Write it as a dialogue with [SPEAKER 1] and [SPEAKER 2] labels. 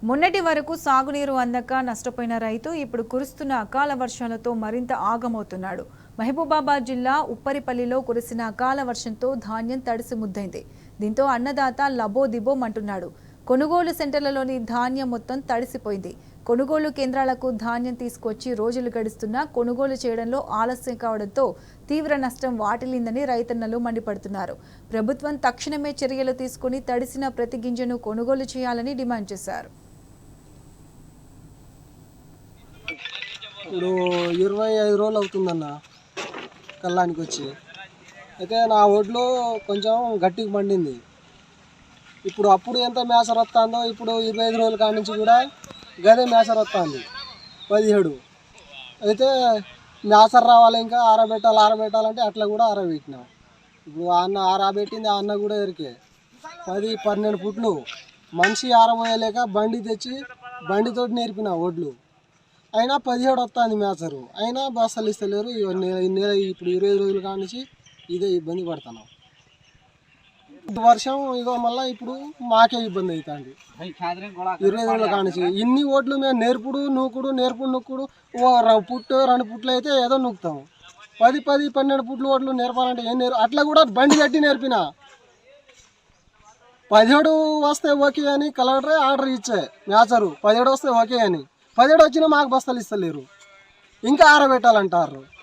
[SPEAKER 1] మొన్నటి వరకు సాగునీరు అందక నష్టపోయిన రైతు ఇప్పుడు కురుస్తున్న అకాల వర్షాలతో మరింత ఆగమవుతున్నాడు. మహబూబాబాద్ జిల్లా ఉప్పరిపల్లిలో కురిసిన అకాల వర్షంతో ధాన్యం తడిసి ముద్దైంది. దీంతో అన్నదాత లబోదిబోమంటున్నాడు. కొనుగోలు సెంటర్లలోని ధాన్యం మొత్తం తడిసిపోయింది. కొనుగోలు కేంద్రాలకు ధాన్యం తీసుకొచ్చి రోజులు గడుస్తున్నా కొనుగోలు చేయడంలో ఆలస్యం కావడంతో తీవ్ర నష్టం వాటిల్లిందని రైతన్నలు మండిపడుతున్నారు. ప్రభుత్వం తక్షణమే చర్యలు తీసుకుని తడిసిన ప్రతి గింజను కొనుగోలు చేయాలని డిమాండ్ చేశారు.
[SPEAKER 2] ఇప్పుడు 25 రోజులు అవుతుందన్న కళ్ళానికి వచ్చి. అయితే నా ఒడ్లు కొంచెం గట్టిగా పండింది. అప్పుడు ఎంత మేసర్ వస్తుందో ఇప్పుడు 25 రోజుల కాడి నుంచి కూడా గదే మేసర్ వస్తుంది 17. అయితే మేసర్ రావాలి, ఇంకా ఆరబెట్టాలంటే అట్లా కూడా ఆరబెట్టినాం. ఇప్పుడు అన్న ఆరబెట్టింది, ఆ అన్న కూడా ఎరికే 10-12 ఫుట్లు మనిషి ఆరబోయలేక బండి తెచ్చి బండితోటి నేర్పిన ఒడ్లు. అయినా 17 వస్తుంది మేసరు, అయినా బస్తాలు ఇస్తలేరు. ఇప్పుడు 25 రోజుల కాడి నుంచి ఇదే ఇబ్బంది పడుతున్నాం. వర్షం ఇగో మళ్ళీ ఇప్పుడు మాకే ఇబ్బంది అవుతుంది. 25 రోజుల కాడి నుంచి ఇన్ని ఓట్లు మేము నేర్పుడు నూకుడు పుట్టు 2 పుట్లు అయితే ఏదో నూకుతాం. 10-12 పుట్లు ఓట్లు నేర్పాలంటే ఏం అట్లా కూడా బండి కట్టి నేర్పిన. 17 వస్తే ఓకే అని కలెక్టరే ఆర్డర్ ఇచ్చే మేసరు 17 వస్తే ఓకే అని. 17 వచ్చినా మాకు బస్తాలు ఇస్తలేరు, ఇంకా ఆరబెట్టాలంటారు.